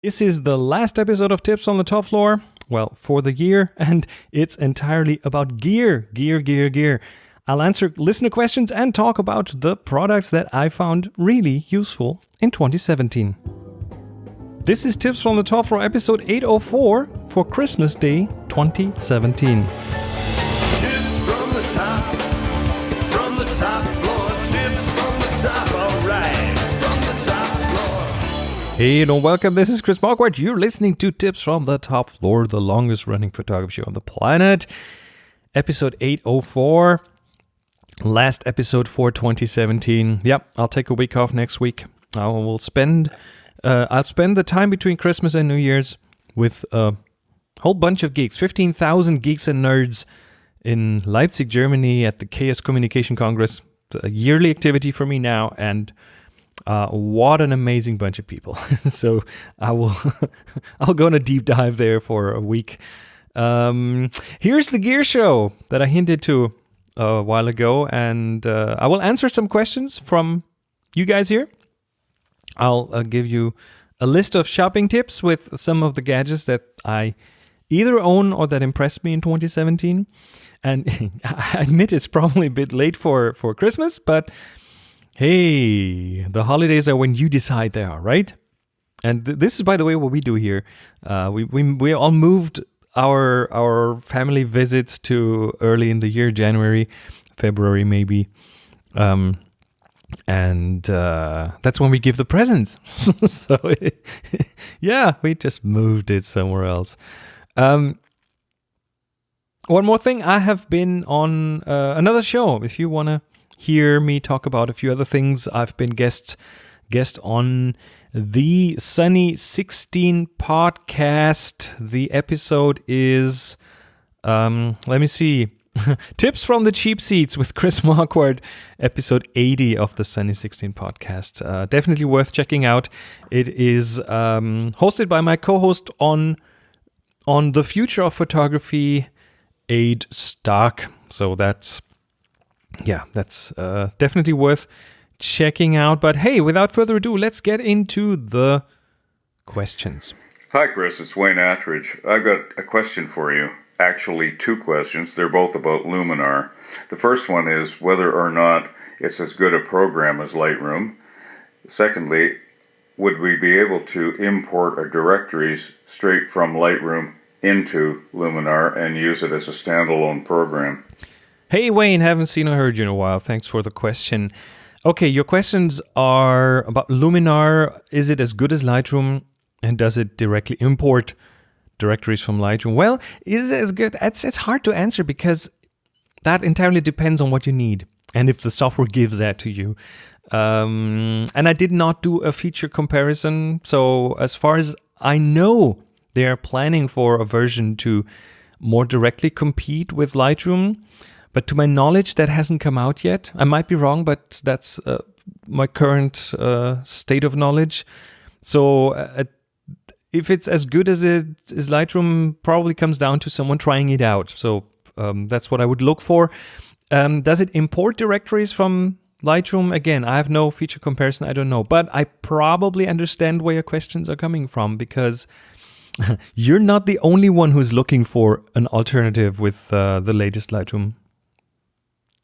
This is the last episode of Tips on the Top Floor, well, for the year, and it's entirely about gear. I'll answer listener questions and talk about the products that I found really useful in 2017. This is Tips from the Top Floor, episode 804 for Christmas Day 2017. Tips from the top floor, tips from the top, alright, from the top floor. Hey and welcome, this is Chris Marquardt. You're listening to Tips from the Top Floor, the longest running photography show on the planet. Episode 804, last episode for 2017. Yep, I'll take a week off next week. I'll spend the time between Christmas and New Year's with a whole bunch of geeks, 15,000 geeks and nerds in Leipzig, Germany at the Chaos Communication Congress. It's a yearly activity for me now, and what an amazing bunch of people. So I'll go on a deep dive there for a week. Here's the gear show that I hinted to a while ago, and I will answer some questions from you guys here. I'll give you a list of shopping tips with some of the gadgets that I either own or that impressed me in 2017. And I admit it's probably a bit late for Christmas, but hey, the holidays are when you decide they are, right? And this is, by the way, what we do here. We all moved our family visits to early in the year, January, February maybe. And that's when we give the presents. So, yeah, we just moved it somewhere else. One more thing, I have been on another show. If you want to hear me talk about a few other things, I've been guest on the Sunny 16 podcast. The episode is, let me see, Tips from the Cheap Seats with Chris Marquardt, episode 80 of the Sunny 16 podcast. Definitely worth checking out. It is hosted by my co-host on the future of photography, Aid Stark. So that's definitely worth checking out. But hey, without further ado, let's get into the questions. Hi, Chris. It's Wayne Attridge. I've got a question for you. Actually, two questions. They're both about Luminar. The first one is whether or not it's as good a program as Lightroom. Secondly, would we be able to import our directories straight from Lightroom into Luminar and use it as a standalone program? Hey Wayne, haven't seen or heard you in a while. Thanks for the question. Okay, your questions are about Luminar. Is it as good as Lightroom? And does it directly import directories from Lightroom? Well, is it as good? It's hard to answer because that entirely depends on what you need and if the software gives that to you. And I did not do a feature comparison. So as far as I know, they are planning for a version to more directly compete with Lightroom. But to my knowledge, that hasn't come out yet. I might be wrong, but that's my current state of knowledge. So if it's as good as it is Lightroom, probably comes down to someone trying it out. So that's what I would look for. Does it import directories from Lightroom? Again, I have no feature comparison. I don't know. But I probably understand where your questions are coming from, because you're not the only one who's looking for an alternative with the latest Lightroom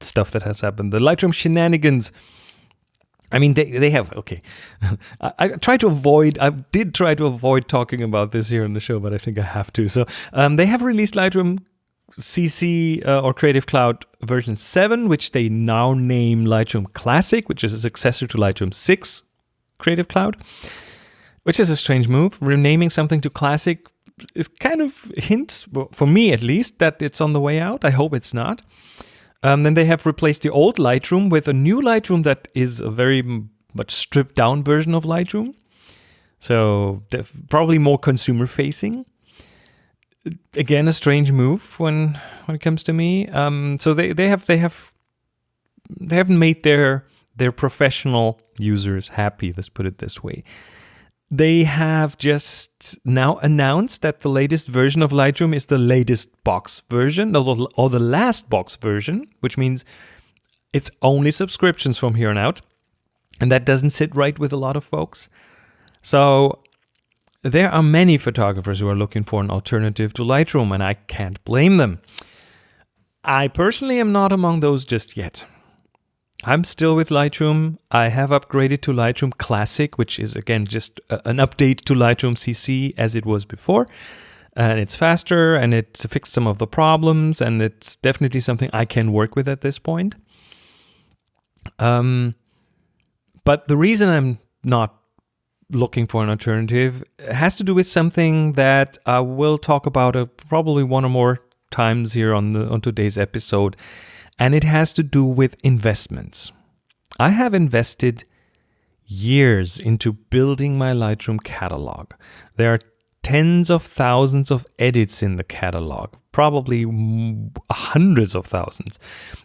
stuff that has happened. The Lightroom shenanigans. I mean, they have, okay. I did try to avoid talking about this here on the show, but I think I have to. So they have released Lightroom CC or Creative Cloud version 7, which they now name Lightroom Classic, which is a successor to Lightroom 6 Creative Cloud, which is a strange move. Renaming something to Classic is kind of hints, for me at least, that it's on the way out. I hope it's not. Then they have replaced the old Lightroom with a new Lightroom that is a very much stripped down version of Lightroom. So probably more consumer facing. Again, a strange move when it comes to me. So they haven't made their professional users happy. Let's put it this way. They have just now announced that the latest version of Lightroom is the latest box version, or the last box version, which means it's only subscriptions from here on out. And that doesn't sit right with a lot of folks. So there are many photographers who are looking for an alternative to Lightroom, and I can't blame them. I personally am not among those just yet. I'm still with Lightroom. I have upgraded to Lightroom Classic, which is, again, just an update to Lightroom CC as it was before. And it's faster, and it fixed some of the problems, and it's definitely something I can work with at this point. But the reason I'm not looking for an alternative has to do with something that I will talk about probably one or more times here on today's episode, and it has to do with investments. I have invested years into building my Lightroom catalog. There are tens of thousands of edits in the catalog, probably hundreds of thousands.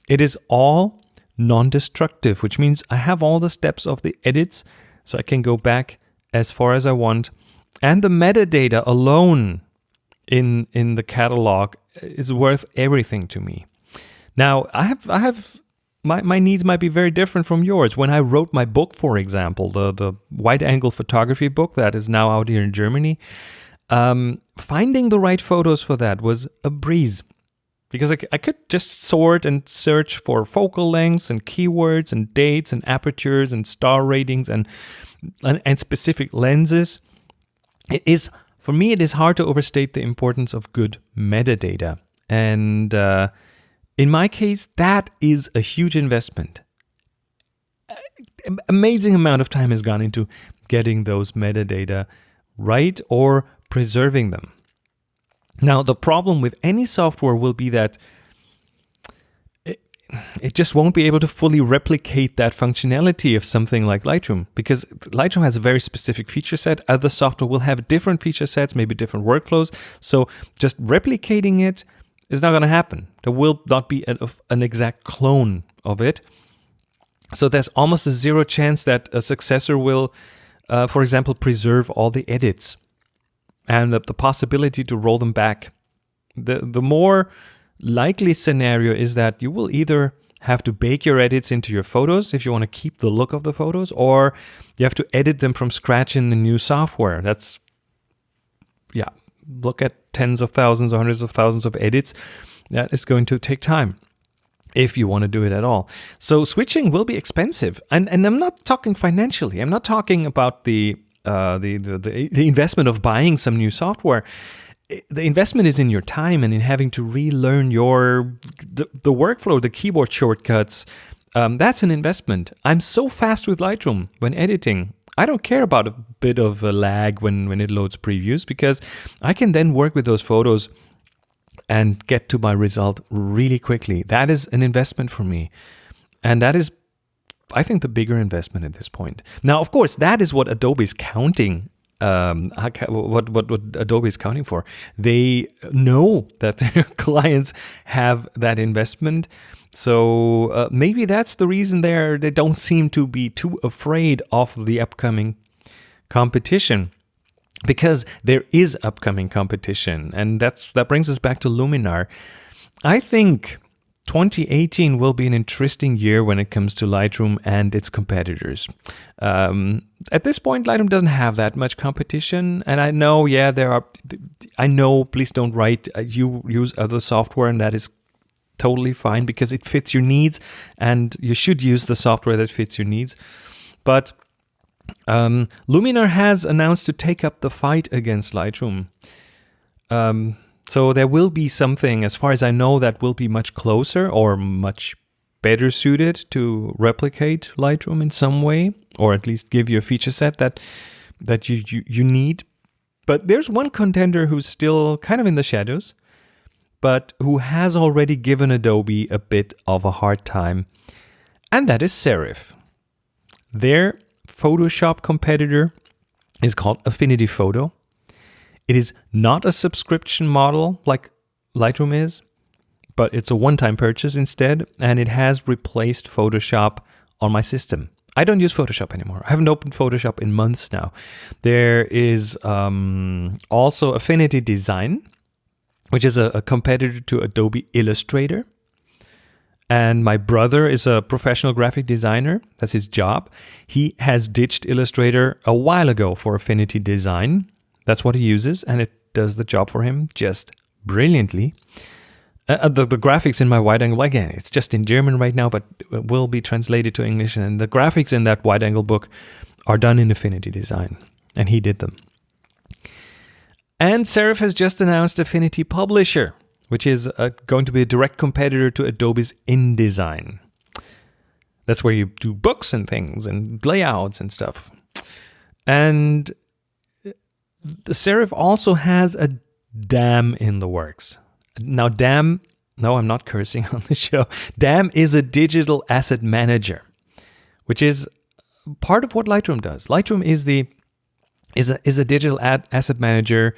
It is all non-destructive, which means I have all the steps of the edits, so I can go back as far as I want. And the metadata alone in the catalog is worth everything to me. Now, I have my needs might be very different from yours. When I wrote my book, for example, the wide-angle photography book that is now out here in Germany, finding the right photos for that was a breeze. Because I could just sort and search for focal lengths and keywords and dates and apertures and star ratings and specific lenses. For me, it is hard to overstate the importance of good metadata. And in my case, that is a huge investment. Amazing amount of time has gone into getting those metadata right or preserving them. Now, the problem with any software will be that it just won't be able to fully replicate that functionality of something like Lightroom, because Lightroom has a very specific feature set. Other software will have different feature sets, maybe different workflows. So just replicating it is not going to happen. There will not be an exact clone of it. So there's almost a zero chance that a successor will, for example, preserve all the edits and the possibility to roll them back. The more likely scenario is that you will either have to bake your edits into your photos if you want to keep the look of the photos, or you have to edit them from scratch in the new software. Look at tens of thousands or hundreds of thousands of edits. That is going to take time if you want to do it at all. So switching will be expensive. And I'm not talking financially. I'm not talking about the investment of buying some new software. The investment is in your time and in having to relearn the workflow, the keyboard shortcuts. That's an investment. I'm so fast with Lightroom when editing. I don't care about a bit of a lag when it loads previews, because I can then work with those photos and get to my result really quickly. That is an investment for me. And that is, I think, the bigger investment at this point. Now, of course, that is what Adobe is counting. What Adobe is counting for. They know that their clients have that investment. So maybe that's the reason they don't seem to be too afraid of the upcoming competition, because there is upcoming competition. And that brings us back to Luminar. I think 2018 will be an interesting year when it comes to Lightroom and its competitors. At this point, Lightroom doesn't have that much competition. And I know, please don't write, you use other software, and that is totally fine because it fits your needs, and you should use the software that fits your needs. But Luminar has announced to take up the fight against Lightroom. So there will be something, as far as I know, that will be much closer or much better suited to replicate Lightroom in some way, or at least give you a feature set that you need. But there's one contender who's still kind of in the shadows, but who has already given Adobe a bit of a hard time, and that is Serif. Their Photoshop competitor is called Affinity Photo. It is not a subscription model like Lightroom is, but it's a one-time purchase instead, and it has replaced Photoshop on my system. I don't use Photoshop anymore. I haven't opened Photoshop in months now. There is also Affinity Design, which is a competitor to Adobe Illustrator. And my brother is a professional graphic designer. That's his job. He has ditched Illustrator a while ago for Affinity Design. That's what he uses, and it does the job for him just brilliantly. The graphics in my wide angle, again, it's just in German right now, but it will be translated to English. And the graphics in that wide angle book are done in Affinity Design, and he did them. And Serif has just announced Affinity Publisher, which is going to be a direct competitor to Adobe's InDesign. That's where you do books and things and layouts and stuff. And the Serif also has a DAM in the works. Now, DAM, no, I'm not cursing on the show. DAM is a digital asset manager, which is part of what Lightroom does. Lightroom is a digital asset manager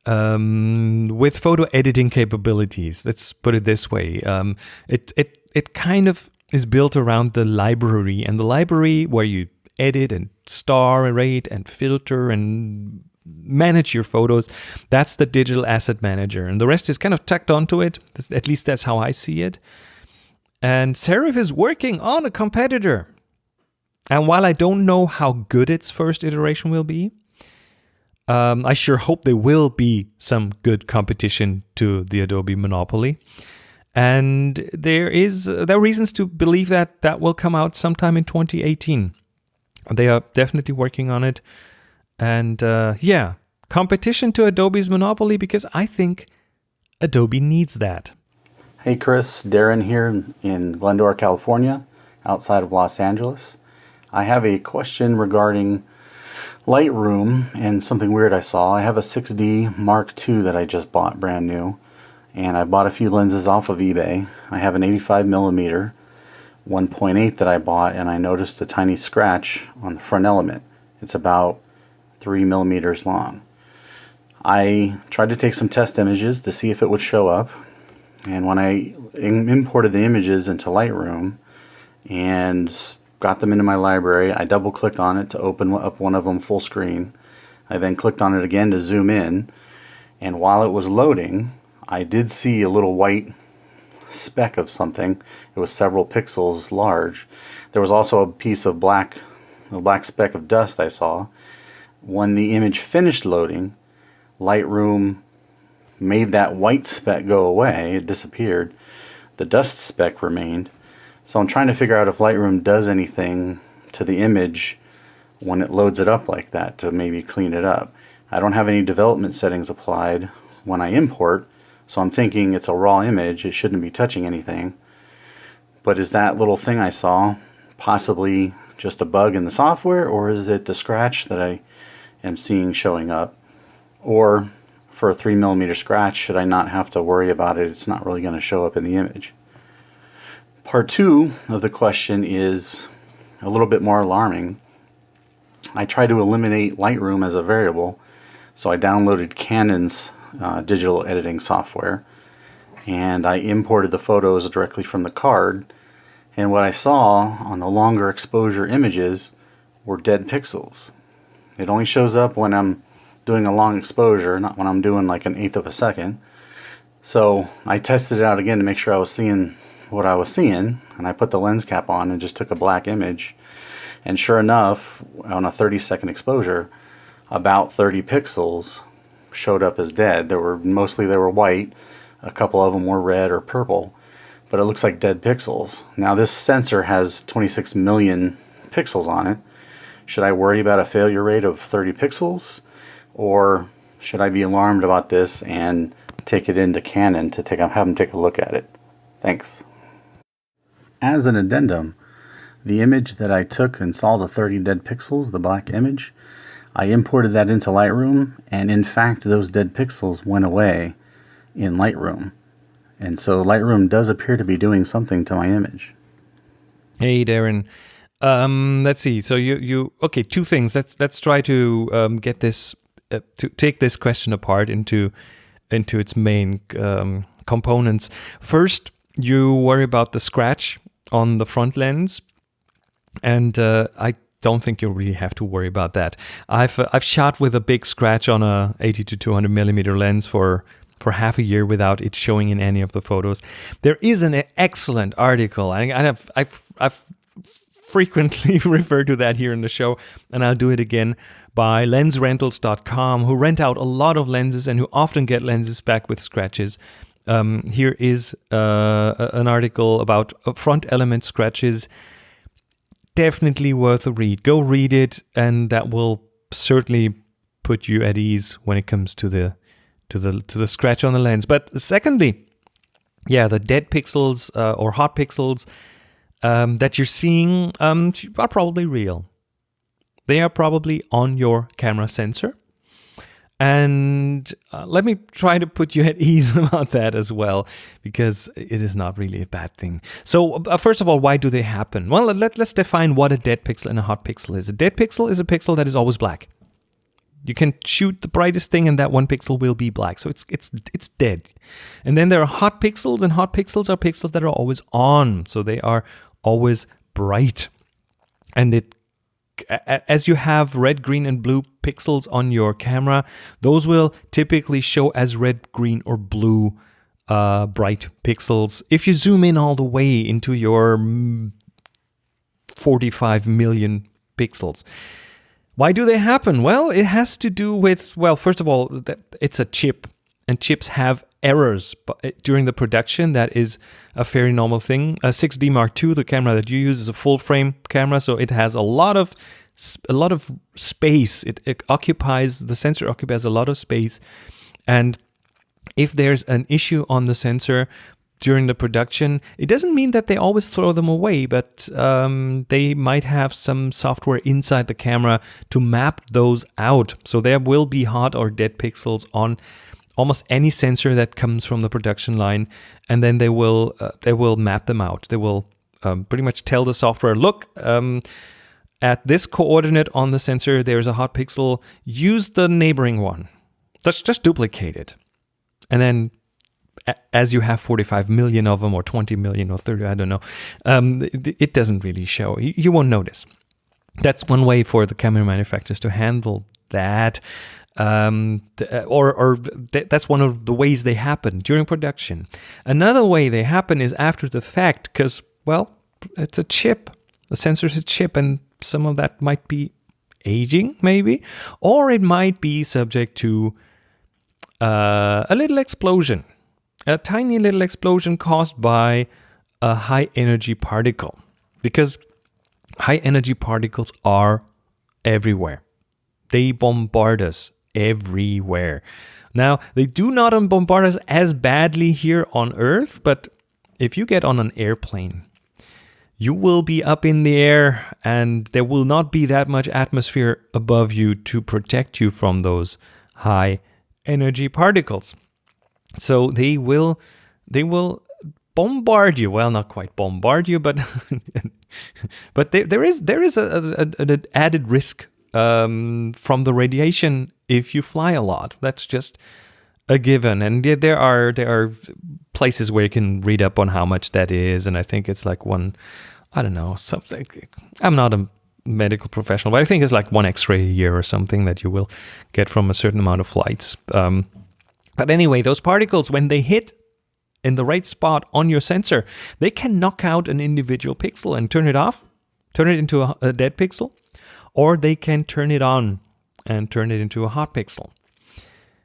with photo editing capabilities. Let's put it this way. It kind of is built around the library, and the library where you edit and star rate and filter and manage your photos, that's the digital asset manager, and the rest is kind of tacked onto it. At least that's how I see it. And Serif is working on a competitor, and while I don't know how good its first iteration will be, I sure hope there will be some good competition to the Adobe monopoly. And there are reasons to believe that will come out sometime in 2018. They are definitely working on it. And competition to Adobe's monopoly, because I think Adobe needs that. Hey Chris, Darren here in Glendora, California, outside of Los Angeles. I have a question regarding Lightroom and something weird I saw. I have a 6D Mark II that I just bought brand new, and I bought a few lenses off of eBay. I have an 85mm 1.8 that I bought, and I noticed a tiny scratch on the front element. It's about 3 millimeters long. I tried to take some test images to see if it would show up, and when I imported the images into Lightroom and got them into my library, I double clicked on it to open up one of them full screen. I then clicked on it again to zoom in, and while it was loading, I did see a little white speck of something. It was several pixels large. There was also a piece of a black speck of dust I saw. When the image finished loading, Lightroom made that white speck go away. It disappeared. The dust speck remained. So I'm trying to figure out if Lightroom does anything to the image when it loads it up like that to maybe clean it up. I don't have any development settings applied when I import, so I'm thinking it's a raw image. It shouldn't be touching anything. But is that little thing I saw possibly just a bug in the software, or is it the scratch that I am seeing showing up? Or for a 3mm scratch, should I not have to worry about it? It's not really going to show up in the image. Part 2 of the question is a little bit more alarming. I tried to eliminate Lightroom as a variable, so I downloaded Canon's digital editing software, and I imported the photos directly from the card, and what I saw on the longer exposure images were dead pixels. It only shows up when I'm doing a long exposure, not when I'm doing like an eighth of a second. So I tested it out again to make sure I was seeing what I was seeing, and I put the lens cap on and just took a black image, and sure enough, on a 30-second exposure, about 30 pixels showed up as dead. They were white, a couple of them were red or purple, but it looks like dead pixels. Now this sensor has 26 million pixels on it. Should I worry about a failure rate of 30 pixels, or should I be alarmed about this and take it into Canon to have them take a look at it? Thanks. As an addendum, the image that I took and saw the 30 dead pixels, the black image, I imported that into Lightroom, and in fact those dead pixels went away in Lightroom. And so Lightroom does appear to be doing something to my image. Hey Darren, let's see. So you okay? Two things. Let's try to get this to take this question apart into its main components. First, you worry about the scratch on the front lens, and I don't think you really have to worry about that. I've shot with a big scratch on a 80 to 200 millimeter lens for half a year without it showing in any of the photos. There is an excellent article. I've frequently referred to that here in the show, and I'll do it again, by lensrentals.com, who rent out a lot of lenses and who often get lenses back with scratches. Here is an article about front element scratches. Definitely worth a read. Go read it, and that will certainly put you at ease when it comes to the scratch on the lens. But secondly, the dead pixels or hot pixels that you're seeing are probably real. They are probably on your camera sensor. And let me try to put you at ease about that as well, because it is not really a bad thing. So first of all, why do they happen? Well, let's define what a dead pixel and a hot pixel is. A dead pixel is a pixel that is always black. You can shoot the brightest thing and that one pixel will be black. So it's dead. And then there are hot pixels, and hot pixels are pixels that are always on. So they are always bright. And as you have red, green, and blue pixels on your camera, those will typically show as red, green, or blue bright pixels. If you zoom in all the way into your 45 million pixels. Why do they happen? Well, it has to do with, first of all, it's a chip, and chips have errors during the production. That is a very normal thing. A 6D Mark II, the camera that you use, is a full frame camera, so it has a lot of space. The sensor occupies a lot of space, and if there's an issue on the sensor during the production, it doesn't mean that they always throw them away, but they might have some software inside the camera to map those out. So there will be hot or dead pixels on almost any sensor that comes from the production line, and then they will map them out. They will pretty much tell the software, look, at this coordinate on the sensor, there's a hot pixel. Use the neighboring one. Just duplicate it, and then as you have 45 million of them, or 20 million, or 30, I don't know, it doesn't really show. You won't notice. That's one way for the camera manufacturers to handle that. That's one of the ways they happen during production. Another way they happen is after the fact, because, it's a chip. The sensor is a chip, and some of that might be aging, maybe, or it might be subject to a little explosion. A tiny little explosion caused by a high energy particle, because high energy particles are everywhere. They bombard us everywhere. Now, they do not bombard us as badly here on Earth, but if you get on an airplane, you will be up in the air, and there will not be that much atmosphere above you to protect you from those high energy particles. So they will bombard you. Well, not quite bombard you, but there is an added risk from the radiation if you fly a lot. That's just a given. And there are places where you can read up on how much that is, and I think it's like something. I'm not a medical professional, but I think it's like 1 X-ray a year or something that you will get from a certain amount of flights. But anyway, those particles, when they hit in the right spot on your sensor, they can knock out an individual pixel and turn it off, turn it into a dead pixel, or they can turn it on and turn it into a hot pixel.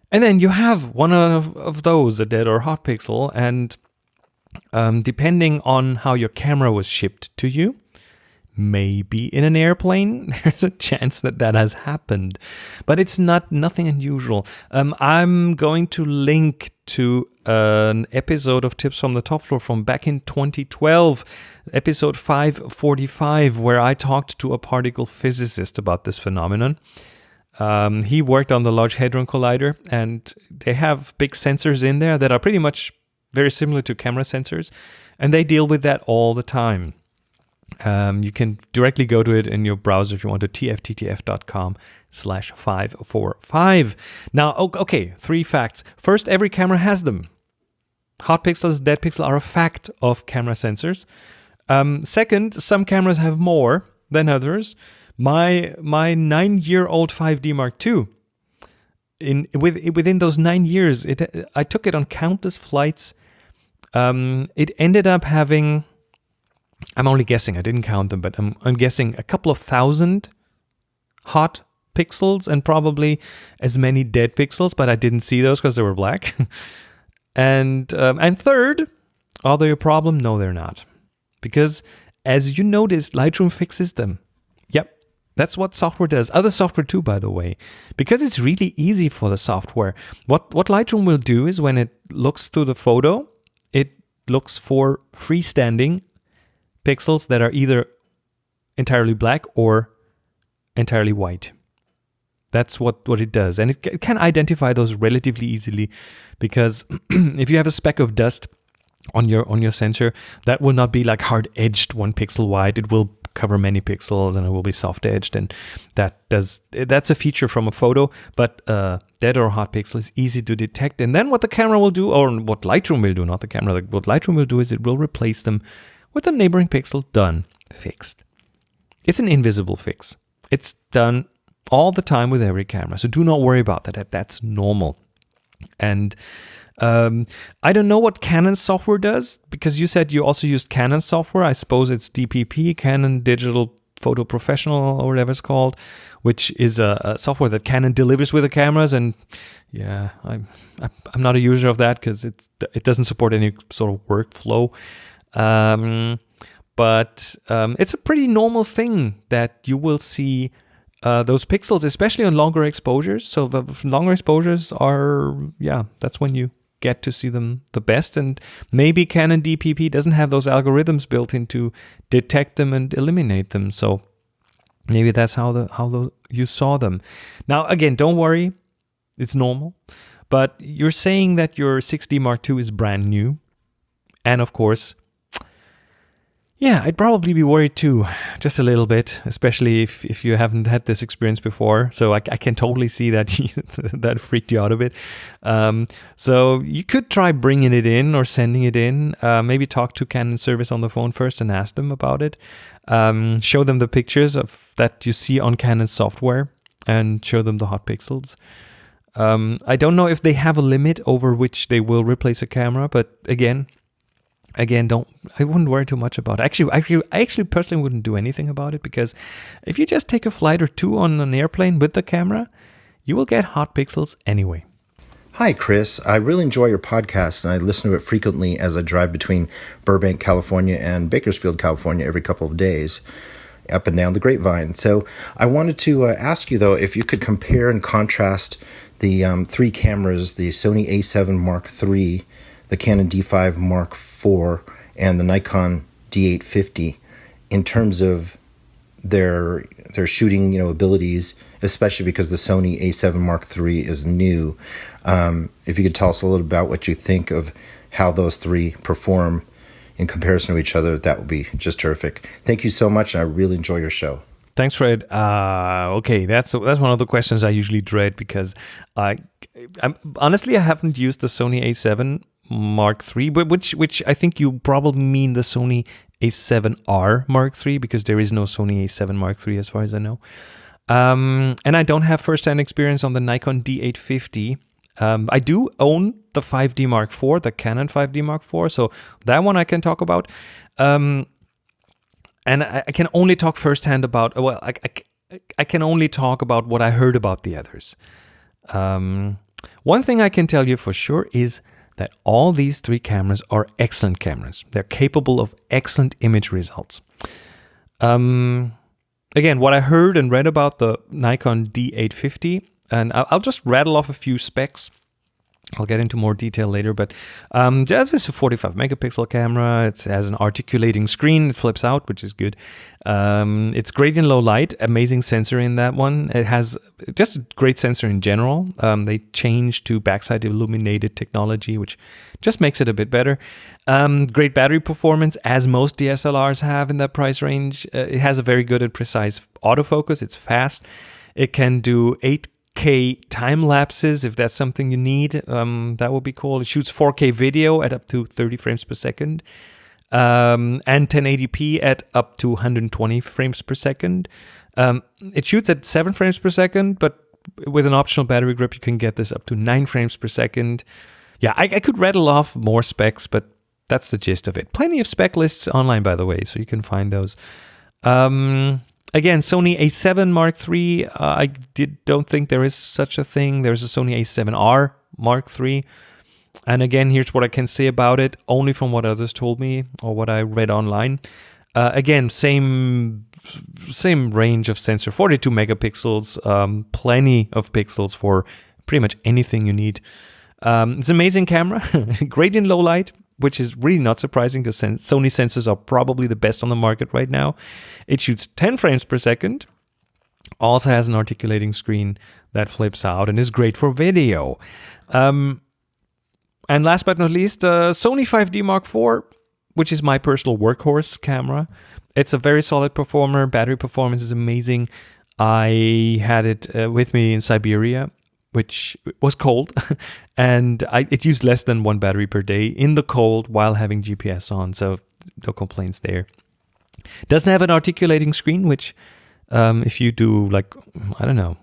And then you have one of those, a dead or hot pixel, and depending on how your camera was shipped to you, maybe in an airplane, there's a chance that has happened, but it's nothing unusual. I'm going to link to an episode of Tips from the Top Floor from back in 2012, episode 545, where I talked to a particle physicist about this phenomenon. He worked on the Large Hadron Collider, and they have big sensors in there that are pretty much very similar to camera sensors, and they deal with that all the time. You can directly go to it in your browser if you want to, tfttf.com/545. Now, okay, 3 facts. First, every camera has them. Hot pixels, dead pixel are a fact of camera sensors. Second, some cameras have more than others. My 9-year-old 5D Mark II, within those 9 years, I took it on countless flights. It ended up having, I'm only guessing, I didn't count them, but I'm guessing a couple of thousand hot pixels and probably as many dead pixels, but I didn't see those because they were black. And third, are they a problem? No, they're not. Because as you noticed, Lightroom fixes them. Yep, that's what software does. Other software too, by the way. Because it's really easy for the software. What Lightroom will do is when it looks through the photo, it looks for freestanding pixels that are either entirely black or entirely white. That's what it does. And it can identify those relatively easily because if you have a speck of dust on your sensor, that will not be like hard-edged 1 pixel wide. It will cover many pixels and it will be soft-edged, and that's a feature from a photo, but dead or hot pixel is easy to detect. And then what the camera will do, or what Lightroom will do, not the camera, what Lightroom will do is it will replace them with a neighboring pixel. Done. Fixed. It's an invisible fix. It's done all the time with every camera, so do not worry about that. That's normal. And I don't know what Canon software does, because you said you also used Canon software. I suppose it's DPP, Canon Digital Photo Professional, or whatever it's called, which is a software that Canon delivers with the cameras. And yeah, I'm not a user of that because it doesn't support any sort of workflow. But it's a pretty normal thing that you will see those pixels, especially on longer exposures. So the longer exposures are, that's when you get to see them the best. And maybe Canon DPP doesn't have those algorithms built in to detect them and eliminate them. So maybe that's how you saw them. Now, again, don't worry. It's normal. But you're saying that your 6D Mark II is brand new. And of course, yeah, I'd probably be worried too, just a little bit, especially if you haven't had this experience before. So I can totally see that that freaked you out a bit. So you could try bringing it in or sending it in. Maybe talk to Canon service on the phone first and ask them about it. Show them the pictures that you see on Canon software and show them the hot pixels. I don't know if they have a limit over which they will replace a camera, but again, I wouldn't worry too much about it. I actually personally wouldn't do anything about it, because if you just take a flight or two on an airplane with the camera, you will get hot pixels anyway. Hi, Chris. I really enjoy your podcast, and I listen to it frequently as I drive between Burbank, California, and Bakersfield, California every couple of days, up and down the Grapevine. So I wanted to ask you, though, if you could compare and contrast the 3 cameras, the Sony a7 Mark III, the Canon D5 Mark IV, and the Nikon D850 in terms of their shooting abilities, especially because the Sony a7 Mark III is new. If you could tell us a little about what you think of how those 3 perform in comparison to each other, that would be just terrific. Thank you so much, and I really enjoy your show. Thanks, Fred. Okay, that's one of the questions I usually dread, because honestly I haven't used the Sony a7 Mark III, but which I think you probably mean the Sony a7R Mark III, because there is no Sony a7 Mark III as far as I know. And I don't have first-hand experience on the Nikon D850. I do own the 5D Mark IV, the Canon 5D Mark IV, so that one I can talk about. And I can only talk firsthand about, I can only talk about what I heard about the others. One thing I can tell you for sure is that all these 3 cameras are excellent cameras. They're capable of excellent image results. Again, what I heard and read about the Nikon D850, and I'll just rattle off a few specs. I'll get into more detail later, but this is a 45 megapixel camera. It has an articulating screen. It flips out, which is good. It's great in low light. Amazing sensor in that one. It has just a great sensor in general. They changed to backside illuminated technology, which just makes it a bit better. Great battery performance, as most DSLRs have in that price range. It has a very good and precise autofocus. It's fast. It can do 8K time lapses if that's something you need. That would be cool. It shoots 4K video at up to 30 frames per second, and 1080p at up to 120 frames per second. It shoots at 7 frames per second, but with an optional battery grip, you can get this up to 9 frames per second. Yeah, I could rattle off more specs, but that's the gist of it. Plenty of spec lists online, by the way, so you can find those. Again, Sony A7 Mark III. Don't think there is such a thing. There's a Sony A7R Mark III. And again, here's what I can say about it, only from what others told me or what I read online. Again, same range of sensor, 42 megapixels, plenty of pixels for pretty much anything you need. It's an amazing camera, great in low light, which is really not surprising because Sony sensors are probably the best on the market right now. It shoots 10 frames per second, also has an articulating screen that flips out and is great for video. And last but not least, Sony 5D Mark IV, which is my personal workhorse camera. It's a very solid performer. Battery performance is amazing. I had it with me in Siberia, which was cold, and it used less than 1 battery per day in the cold while having GPS on, so no complaints there. Doesn't have an articulating screen, which if you do, like, I don't know,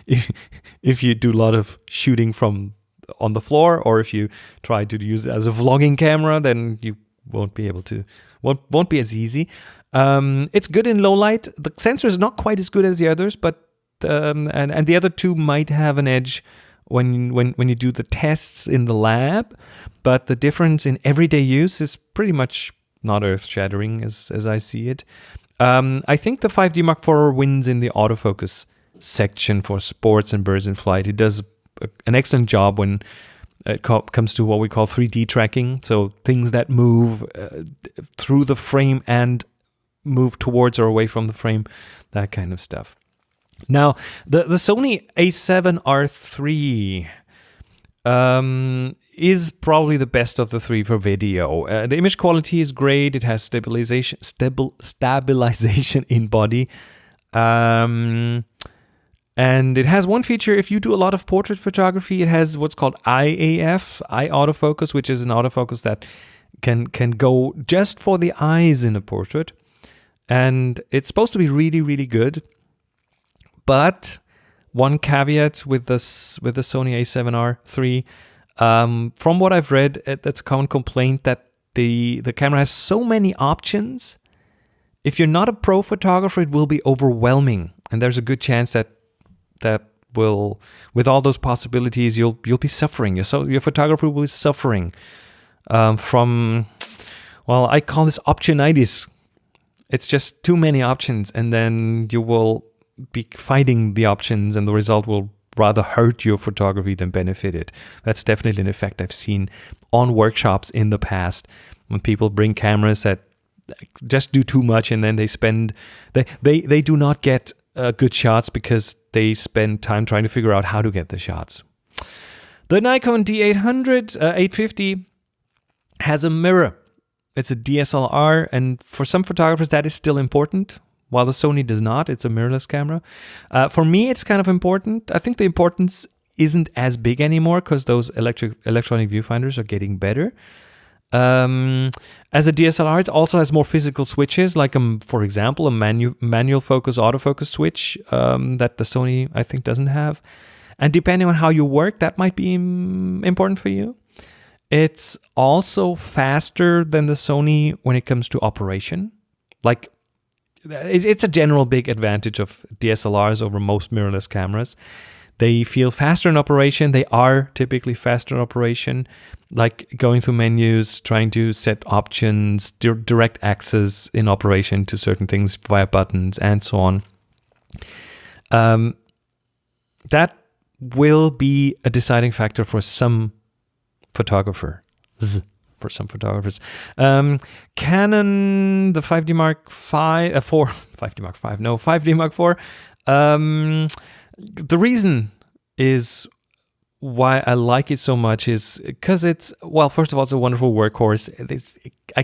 if you do a lot of shooting from on the floor, or if you try to use it as a vlogging camera, then you won't be able to, won't be as easy. It's good in low light. The sensor is not quite as good as the others, but and the other two might have an edge when you do the tests in the lab, but the difference in everyday use is pretty much not earth-shattering as I see it. I think the 5D Mark IV wins in the autofocus section for sports and birds in flight. It does an excellent job when it comes to what we call 3D tracking, so things that move through the frame and move towards or away from the frame, that kind of stuff. Now, the Sony A7R III is probably the best of the three for video. The image quality is great. It has stabilization in body. And it has one feature. If you do a lot of portrait photography, it has what's called IAF, eye autofocus, which is an autofocus that can go just for the eyes in a portrait. And it's supposed to be really, really good. But one caveat with the Sony A7R III, from what I've read, that's a common complaint that the camera has so many options. If you're not a pro photographer, it will be overwhelming, and there's a good chance that will, with all those possibilities, you'll be suffering. Your photographer will be suffering from, well, I call this optionitis. It's just too many options, and then you will be fighting the options, and the result will rather hurt your photography than benefit it. That's definitely an effect I've seen on workshops in the past when people bring cameras that just do too much, and then they do not get good shots because they spend time trying to figure out how to get the shots. The Nikon D800 850 has a mirror. It's a DSLR, and for some photographers that is still important. While the Sony does not, it's a mirrorless camera. For me, it's kind of important. I think the importance isn't as big anymore because those electronic viewfinders are getting better. As a DSLR, it also has more physical switches, like, for example, a manual focus, autofocus switch that the Sony, I think, doesn't have. And depending on how you work, that might be important for you. It's also faster than the Sony when it comes to operation. Like, it's a general big advantage of DSLRs over most mirrorless cameras. They feel faster in operation. They are typically faster in operation, like going through menus, trying to set options, direct access in operation to certain things via buttons, and so on. That will be a deciding factor for some photographers. For some photographers. Canon, the 5D Mark IV. The reason is why I like it so much is because it's, well, first of all, it's a wonderful workhorse. I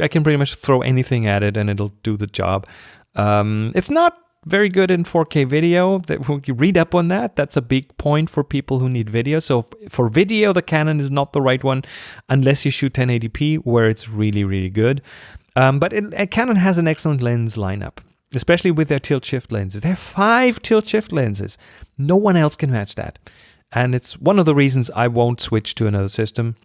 can pretty much throw anything at it and it'll do the job. It's not very good in 4K video. You read up on that. That's a big point for people who need video. So for video, the Canon is not the right one unless you shoot 1080p, where it's really, really good. But Canon has an excellent lens lineup, especially with their tilt-shift lenses. They have 5 tilt-shift lenses. No one else can match that. And it's one of the reasons I won't switch to another system.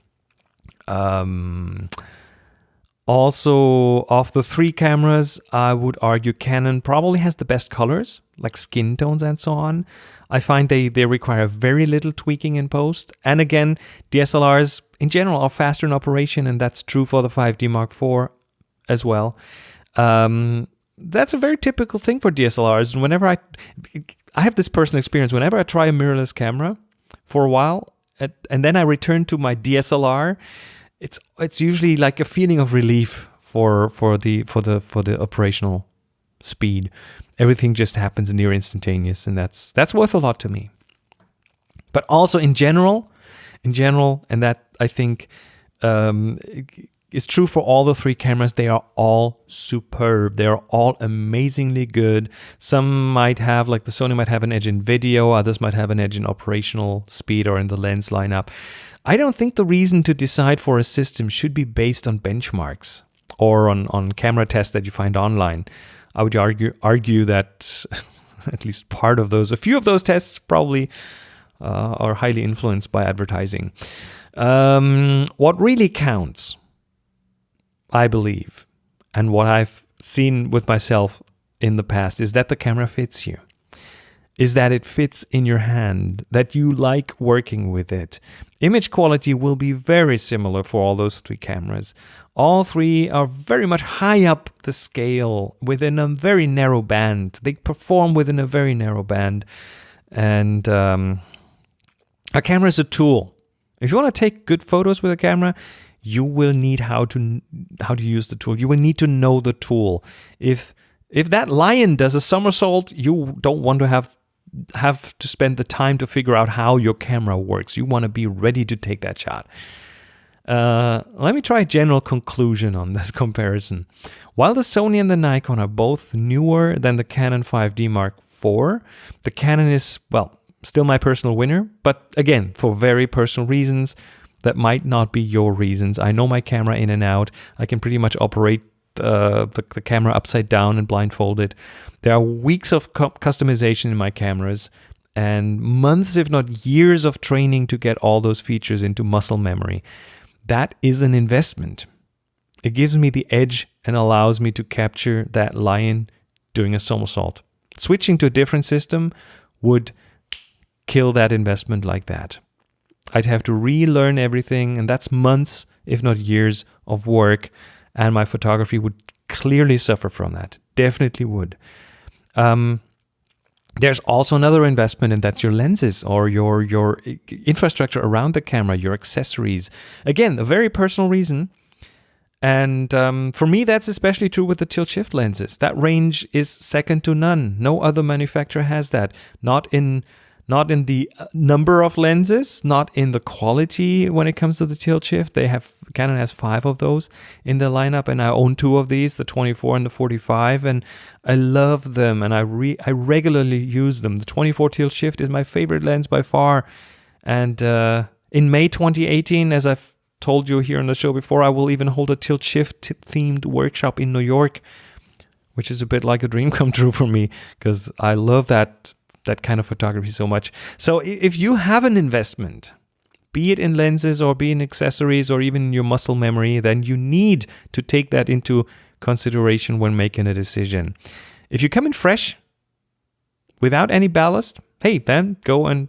Also, of the three cameras, I would argue Canon probably has the best colors, like skin tones and so on. I find they require very little tweaking in post. And again, DSLRs in general are faster in operation, and that's true for the 5D Mark IV as well. That's a very typical thing for DSLRs. And whenever I have this personal experience, whenever I try a mirrorless camera for a while, and then I return to my DSLR, it's usually like a feeling of relief for the operational speed. Everything just happens near instantaneous, and that's worth a lot to me. But also in general, and that I think is true for all the three cameras, they are all superb. They are all amazingly good. Some might have, like the Sony might have an edge in video, others might have an edge in operational speed or in the lens lineup. I don't think the reason to decide for a system should be based on benchmarks or on camera tests that you find online. I would argue that at least a few of those tests probably are highly influenced by advertising. What really counts, I believe, and what I've seen with myself in the past, is that the camera fits you. Is that it fits in your hand, that you like working with it. Image quality will be very similar for all those three cameras. All three are very much high up the scale within a very narrow band. They perform within a very narrow band. And a camera is a tool. If you want to take good photos with a camera, you will need how to use the tool. You will need to know the tool. If that lion does a somersault, you don't want to have to spend the time to figure out how your camera works. You want to be ready to take that shot. Let me try a general conclusion on this comparison. While the Sony and the Nikon are both newer than the Canon 5D Mark IV, the Canon is, well, still my personal winner, but again, for very personal reasons that might not be your reasons. I know my camera in and out. I can pretty much operate the camera upside down and blindfolded. There are weeks of customization in my cameras and months, if not years, of training to get all those features into muscle memory. That is an investment. It gives me the edge and allows me to capture that lion doing a somersault. Switching to a different system would kill that investment like that. I'd have to relearn everything, and that's months, if not years, of work, and my photography would clearly suffer from that. Definitely would. There's also another investment, and that's your lenses or your infrastructure around the camera, your accessories. Again, a very personal reason. And for me, that's especially true with the tilt-shift lenses. That range is second to none. No other manufacturer has that. Not in the number of lenses, not in the quality when it comes to the tilt-shift. Canon has 5 of those in the lineup, and I own 2 of these, the 24 and the 45, and I love them, and I regularly use them. The 24 tilt-shift is my favorite lens by far, and in May 2018, as I've told you here on the show before, I will even hold a tilt-shift themed workshop in New York, which is a bit like a dream come true for me, because I love that kind of photography so much. So if you have an investment, be it in lenses or be in accessories or even your muscle memory, then you need to take that into consideration when making a decision. If you come in fresh, without any ballast, hey, then go and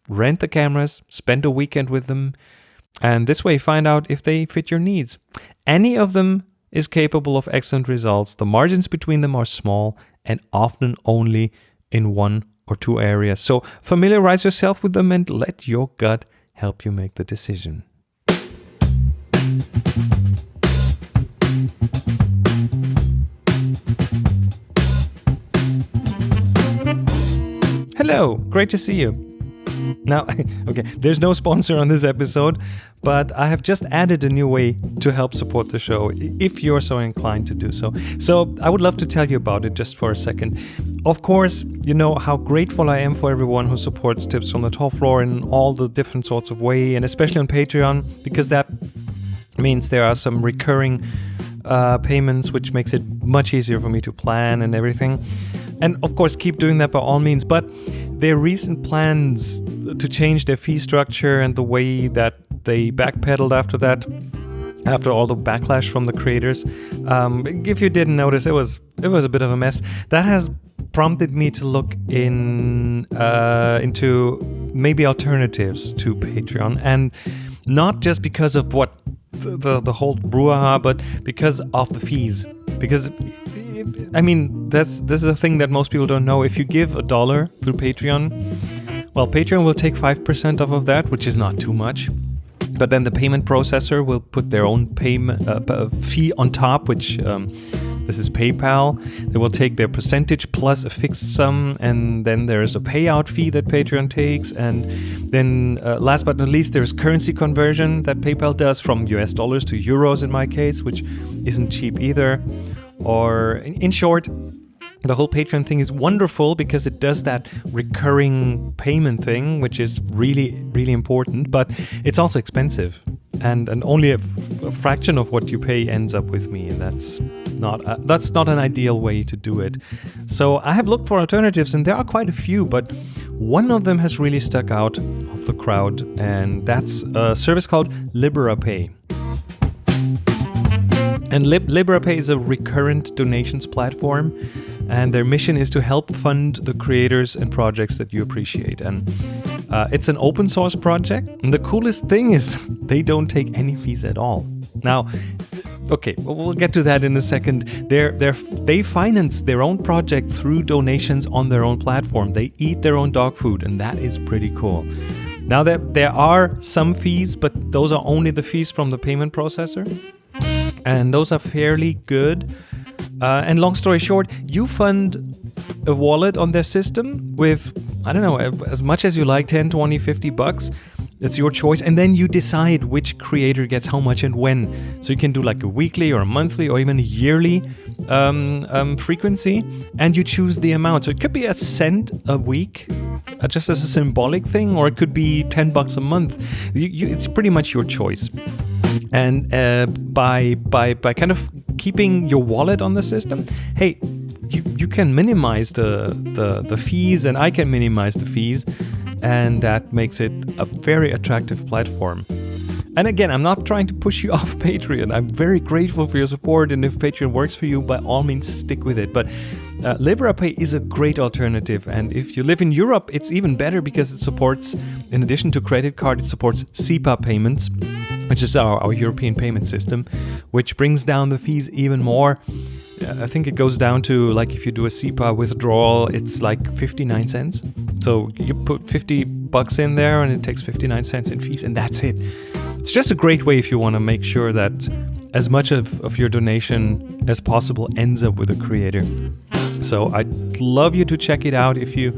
rent the cameras, spend a weekend with them, and this way find out if they fit your needs. Any of them is capable of excellent results. The margins between them are small and often only in one or 2 areas. So familiarize yourself with them and let your gut help you make the decision. Hello, great to see you. Now, okay, there's no sponsor on this episode, but I have just added a new way to help support the show, if you're so inclined to do so. So I would love to tell you about it just for a second. Of course, you know how grateful I am for everyone who supports Tips from the Top Floor in all the different sorts of ways, and especially on Patreon, because that means there are some recurring payments, which makes it much easier for me to plan and everything. And of course, keep doing that by all means, but their recent plans to change their fee structure and the way that they backpedaled after that after all the backlash from the creators. If you didn't notice, it was a bit of a mess. That has prompted me to look into maybe alternatives to Patreon, and not just because of what the whole brouhaha, but because of the fees. Because I mean, this is a thing that most people don't know. If you give $1 through Patreon, well, Patreon will take 5% off of that, which is not too much. But then the payment processor will put their own payment fee on top, which this is PayPal. They will take their percentage plus a fixed sum, and then there's a payout fee that Patreon takes. And then last but not least, there's currency conversion that PayPal does from US dollars to euros in my case, which isn't cheap either. Or in short, the whole Patreon thing is wonderful because it does that recurring payment thing, which is really, really important, but it's also expensive. And only a fraction of what you pay ends up with me, and that's not an ideal way to do it. So I have looked for alternatives, and there are quite a few, but one of them has really stuck out of the crowd, and that's a service called LiberaPay. And LiberaPay is a recurrent donations platform, and their mission is to help fund the creators and projects that you appreciate. And it's an open source project, and the coolest thing is they don't take any fees at all. Now, okay, we'll get to that in a second. They finance their own project through donations on their own platform. They eat their own dog food, and that is pretty cool. Now, there are some fees, but those are only the fees from the payment processor. And those are fairly good. And long story short, you fund a wallet on their system with, I don't know, as much as you like, 10, 20, $50. It's your choice. And then you decide which creator gets how much and when. So you can do like a weekly or a monthly or even a yearly frequency. And you choose the amount. So it could be a cent a week, just as a symbolic thing, or it could be $10 a month. It's pretty much your choice. And by kind of keeping your wallet on the system, hey, you can minimize the fees, and I can minimize the fees, and that makes it a very attractive platform. And again, I'm not trying to push you off Patreon. I'm very grateful for your support, and if Patreon works for you, by all means, stick with it. But LiberaPay is a great alternative, and if you live in Europe, it's even better because it supports, in addition to credit card, it supports SEPA payments, which is our European payment system, which brings down the fees even more. I think it goes down to, like, if you do a SEPA withdrawal, it's like 59 cents. So you put $50 in there and it takes 59 cents in fees, and that's it. It's just a great way if you want to make sure that as much of your donation as possible ends up with a creator. So I'd love you to check it out if you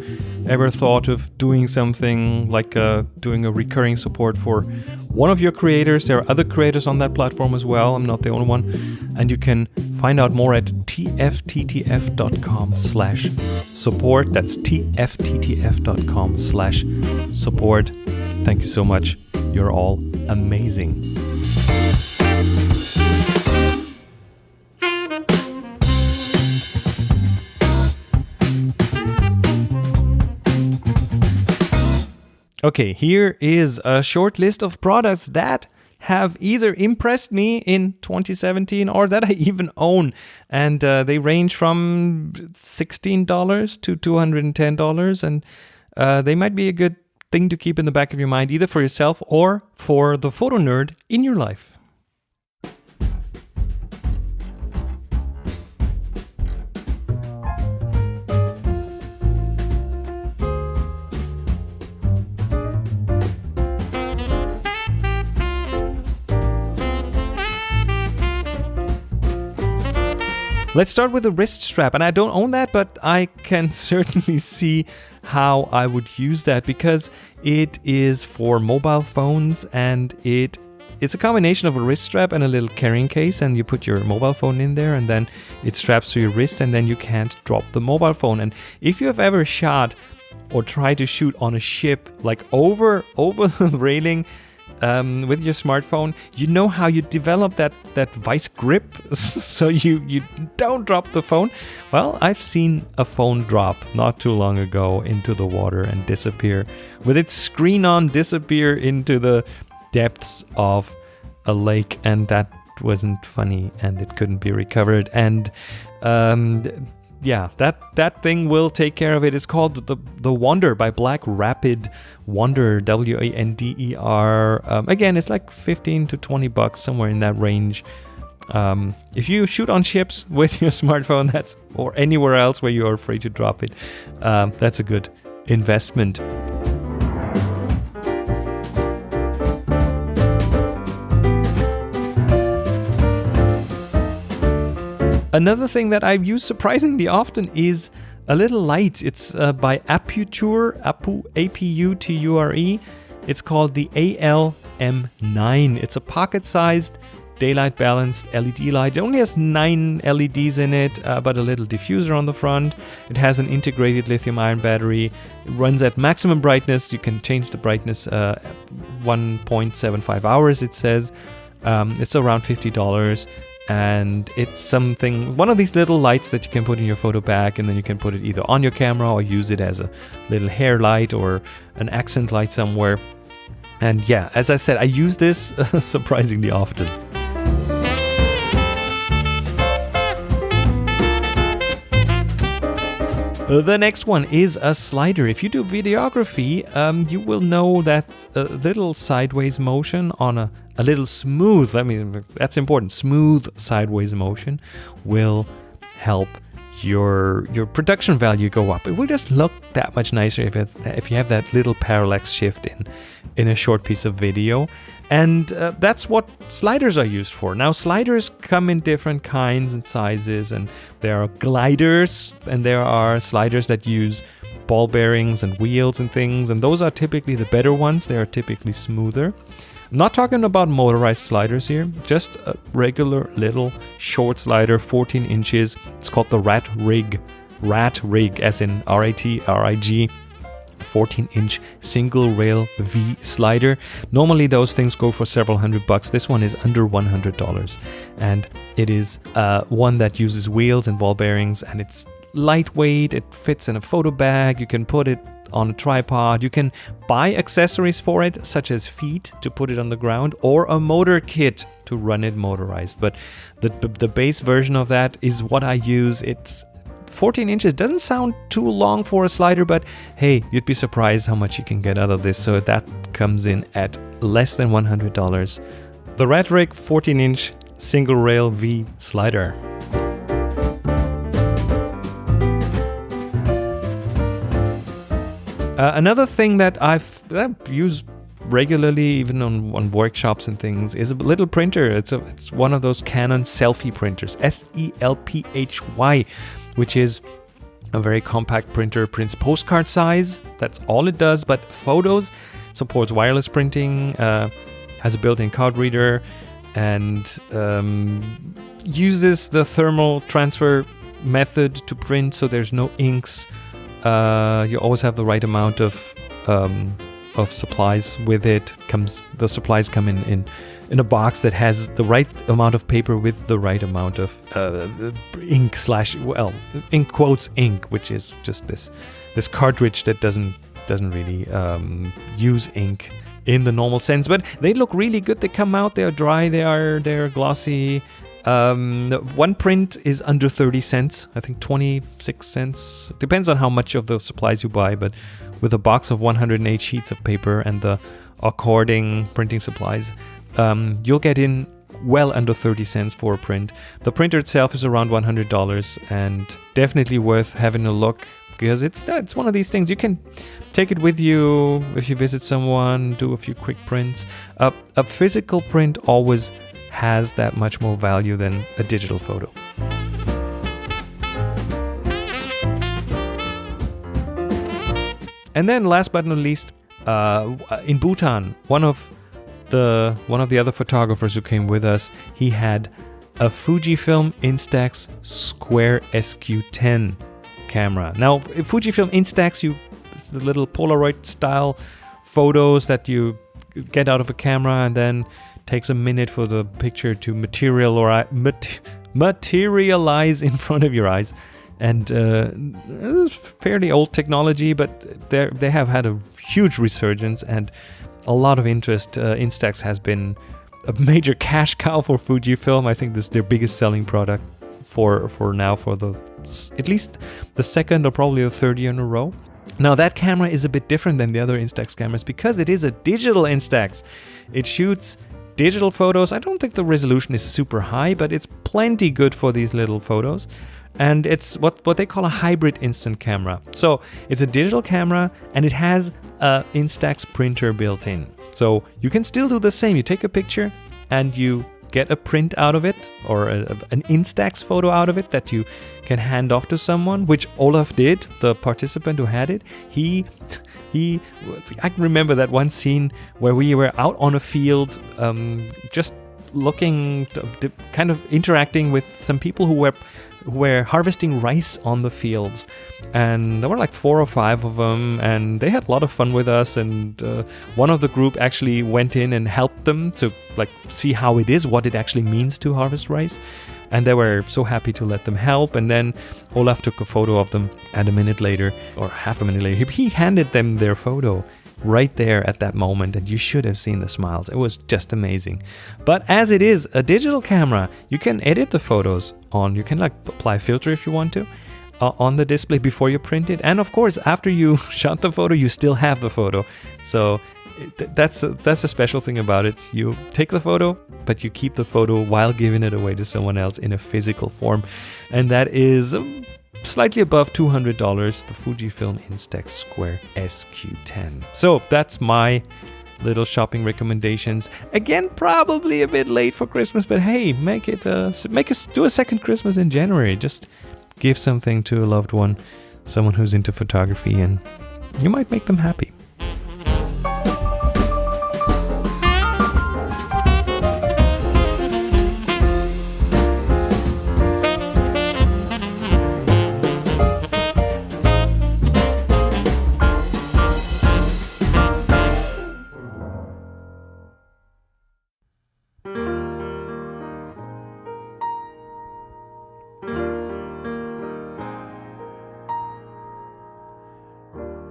ever thought of doing something like doing a recurring support for one of your creators. There are other creators on that platform as well. I'm not the only one. And you can find out more at tfttf.com/support. That's tfttf.com/support. Thank you so much. You're all amazing. Okay, here is a short list of products that have either impressed me in 2017 or that I even own. And they range from $16 to $210. And they might be a good thing to keep in the back of your mind, either for yourself or for the photo nerd in your life. Let's start with the wrist strap, and I don't own that, but I can certainly see how I would use that because it is for mobile phones, and it's a combination of a wrist strap and a little carrying case, and you put your mobile phone in there, and then it straps to your wrist, and then you can't drop the mobile phone. And if you have ever shot or tried to shoot on a ship, like over the railing, with your smartphone, you know how you develop that vice grip so you don't drop the phone. Well, I've seen a phone drop not too long ago into the water and disappear with its screen on, disappear into the depths of a lake, and that wasn't funny, and it couldn't be recovered. And yeah, that thing will take care of it. It's called the Wander by Black Rapid Wander, Wander. Again, it's like $15 to $20, somewhere in that range. If you shoot on ships with your smartphone, or anywhere else where you are afraid to drop it, that's a good investment. Another thing that I've used surprisingly often is a little light. It's by Aputure, A-P-U-T-U-R-E. It's called the AL-M9. It's a pocket-sized, daylight balanced LED light. It only has 9 LEDs in it, but a little diffuser on the front. It has an integrated lithium-ion battery. It runs at maximum brightness. You can change the brightness 1.75 hours, it says. It's around $50. And it's one of these little lights that you can put in your photo bag, and then you can put it either on your camera or use it as a little hair light or an accent light somewhere. And yeah, as I said, I use this surprisingly often. The next one is a slider. If you do videography, you will know that a little sideways motion on a little smooth, that's important, smooth sideways motion will help your production value go up. It will just look that much nicer if you have that little parallax shift in a short piece of video. And that's what sliders are used for. Now, sliders come in different kinds and sizes, and there are gliders, and there are sliders that use ball bearings and wheels and things, and those are typically the better ones. They are typically smoother. I'm not talking about motorized sliders here, just a regular little short slider, 14 inches. It's called the Rat Rig, as in R-A-T-R-I-G. 14-inch single rail V slider. Normally those things go for several $100. This one is under $100, and it is one that uses wheels and ball bearings, and it's lightweight. It fits in a photo bag. You can put it on a tripod. You can buy accessories for it, such as feet to put it on the ground, or a motor kit to run it motorized. But the base version of that is what I use. It's 14 inches. Doesn't sound too long for a slider, but hey, you'd be surprised how much you can get out of this. So that comes in at less than $100. The Rat Rig 14-inch single rail V slider. Another thing that I've used regularly, even on workshops and things, is a little printer. It's one of those Canon selfie printers, SELPHY, which is a very compact printer. Prints postcard size. That's all it does. But photos, supports wireless printing, has a built-in card reader, and uses the thermal transfer method to print, so there's no inks. You always have the right amount of supplies with it. The supplies come in a box that has the right amount of paper with the right amount of ink in quotes ink, which is just this cartridge that doesn't really use ink in the normal sense. But they look really good. They come out. They are dry. They're glossy. One print is under 30 cents, I think 26 cents. Depends on how much of the supplies you buy, but with a box of 108 sheets of paper and the according printing supplies, you'll get in well under 30 cents for a print. The printer itself is around $100 and definitely worth having a look, because it's one of these things. You can take it with you if you visit someone, do a few quick prints. A physical print always has that much more value than a digital photo. And then last but not least, in Bhutan, one of the other photographers who came with us, he had a Fujifilm Instax Square SQ10 camera. Now, Fujifilm Instax, it's the little Polaroid style photos that you get out of a camera, and then takes a minute for the picture to materialize in front of your eyes. And it's fairly old technology, but they have had a huge resurgence and a lot of interest. Instax has been a major cash cow for Fujifilm. I think this is their biggest selling product for now, for at least the second or probably the third year in a row. Now that camera is a bit different than the other Instax cameras because it is a digital Instax. It shoots digital photos. I don't think the resolution is super high, but it's plenty good for these little photos. And it's what they call a hybrid instant camera. So it's a digital camera and it has a Instax printer built in. So you can still do the same. You take a picture and you get a print out of it, or an Instax photo out of it that you can hand off to someone, which Olaf did, the participant who had it. I can remember that one scene where we were out on a field, just looking, kind of interacting with some people who were harvesting rice on the fields, and there were like 4 or 5 of them, and they had a lot of fun with us. And one of the group actually went in and helped them to like see how it is, what it actually means to harvest rice, and they were so happy to let them help. And then Olaf took a photo of them, and a minute later or half a minute later he handed them their photo right there at that moment, and you should have seen the smiles. It was just amazing. But as it is a digital camera, you can edit the photos you can like apply filter if you want to on the display before you print it, and of course after you shot the photo you still have the photo. So that's a special thing about it. You take the photo, but you keep the photo while giving it away to someone else in a physical form, and that is slightly above $200, the Fujifilm Instax Square SQ10. So that's my little shopping recommendations. Again, probably a bit late for Christmas, but hey, do a second Christmas in January. Just give something to a loved one, someone who's into photography, and you might make them happy.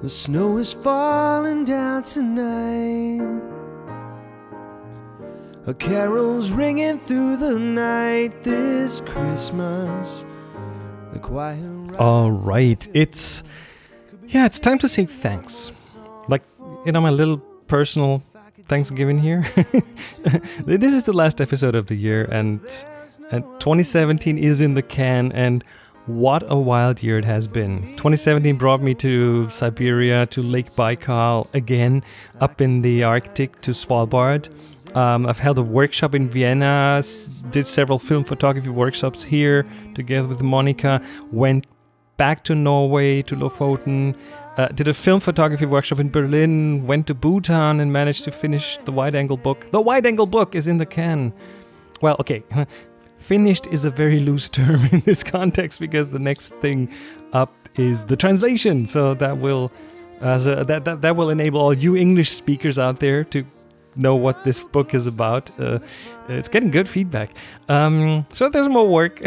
The snow is falling down tonight. A carol's ringing through the night this Christmas. The choir. All right, it's time to say thanks. Like, my little personal Thanksgiving here. This is the last episode of the year, and 2017 is in the can, and what a wild year it has been. 2017 brought me to Siberia, to Lake Baikal, again, up in the Arctic to Svalbard. I've held a workshop in Vienna, did several film photography workshops here together with Monica, went back to Norway, to Lofoten, did a film photography workshop in Berlin, went to Bhutan and managed to finish the wide-angle book. The wide-angle book is in the can. Well, okay. Finished is a very loose term in this context because the next thing up is the translation. So that will that will enable all you English speakers out there to know what this book is about. It's getting good feedback. So there's more work.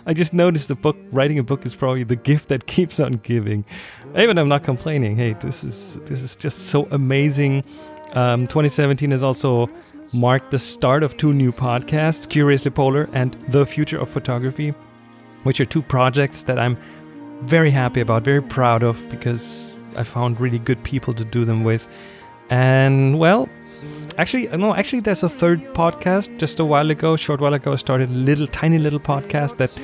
I just noticed writing a book is probably the gift that keeps on giving. Even I'm not complaining. Hey, this is just so amazing. 2017 has also marked the start of 2 new podcasts, Curiously Polar and The Future of Photography, which are 2 projects that I'm very happy about, very proud of, because I found really good people to do them with. And well, actually there's a third podcast just a short while ago. I started a tiny little podcast that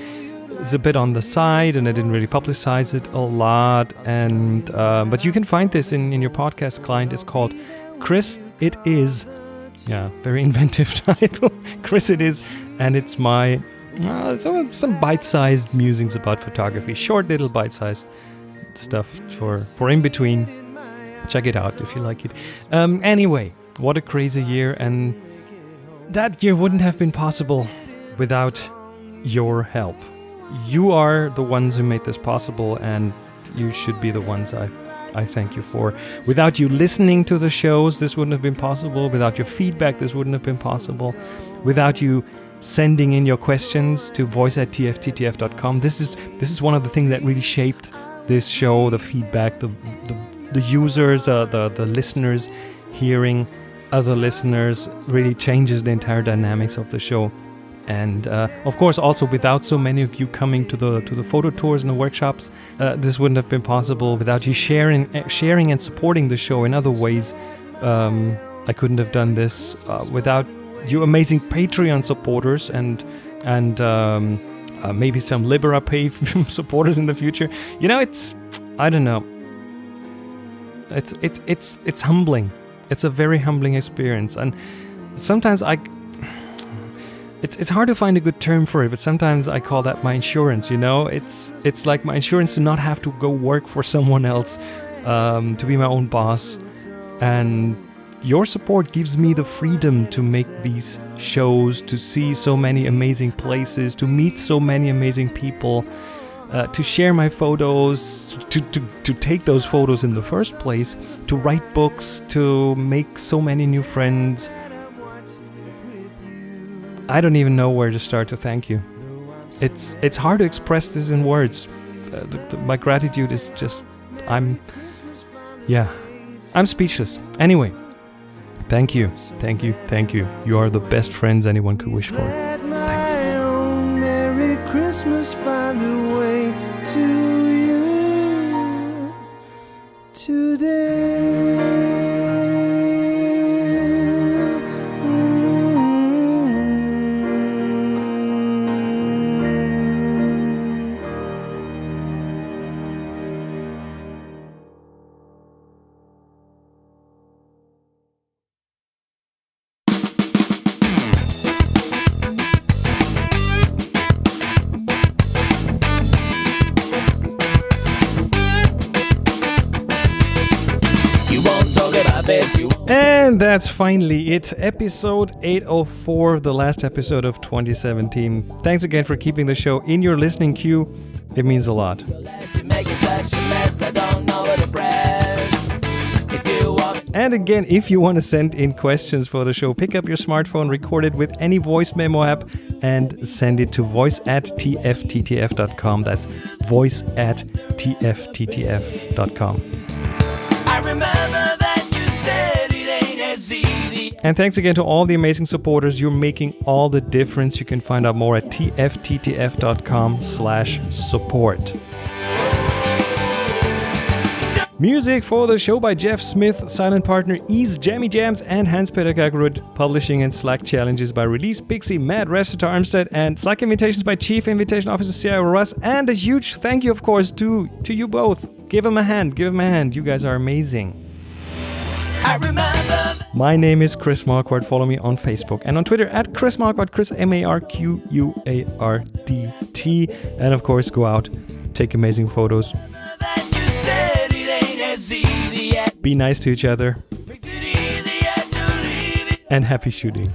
is a bit on the side, and I didn't really publicize it a lot. And but you can find this in your podcast client. It's called Chris It Is. Yeah, very inventive title. Chris It Is, and it's my some bite-sized musings about photography, short little bite-sized stuff for in between. Check it out if you like it. Anyway, what a crazy year, and that year wouldn't have been possible without your help. You are the ones who made this possible, and you should be the ones I thank you for. Without you listening to the shows, this wouldn't have been possible. Without your feedback, this wouldn't have been possible. Without you sending in your questions to voice@tfttf.com. This is one of the things that really shaped this show, the feedback, the users, the listeners hearing other listeners really changes the entire dynamics of the show. And of course, also without so many of you coming to the photo tours and the workshops, this wouldn't have been possible. Without you sharing and supporting the show in other ways, I couldn't have done this. Without you amazing Patreon supporters and maybe some LiberaPay supporters in the future. You know, I don't know. It's humbling. It's a very humbling experience, and sometimes It's hard to find a good term for it, but sometimes I call that my insurance, you know? It's like my insurance to not have to go work for someone else, to be my own boss. And your support gives me the freedom to make these shows, to see so many amazing places, to meet so many amazing people, to share my photos, to take those photos in the first place, to write books, to make so many new friends. I don't even know where to start to thank you. It's hard to express this in words. My gratitude is just, I'm speechless. Anyway, thank you. You are the best friends anyone could wish for. Let my own Merry Christmas find a way to you today. And that's finally it. Episode 804, the last episode of 2017. Thanks again for keeping the show in your listening queue. It means a lot. And again, if you want to send in questions for the show, pick up your smartphone, record it with any voice memo app, and send it to voice@tfttf.com. That's voice@tfttf.com. I remember that you said it ain't as easy. And thanks again to all the amazing supporters. You're making all the difference. You can find out more at tfttf.com/support. Music for the show by Jeff Smith, silent partner Ease Jammy Jams, and Hans-Peter Gagerud. Publishing and Slack challenges by Release Pixie, Matt, Restator Armstead, and Slack invitations by Chief Invitation Officer CIO Russ. And a huge thank you, of course, to you both. Give him a hand. You guys are amazing. I remember. My name is Chris Marquardt. Follow me on Facebook and on Twitter at Chris Marquardt, Chris MarQuardt. And of course, go out, take amazing photos. Be nice to each other. And happy shooting.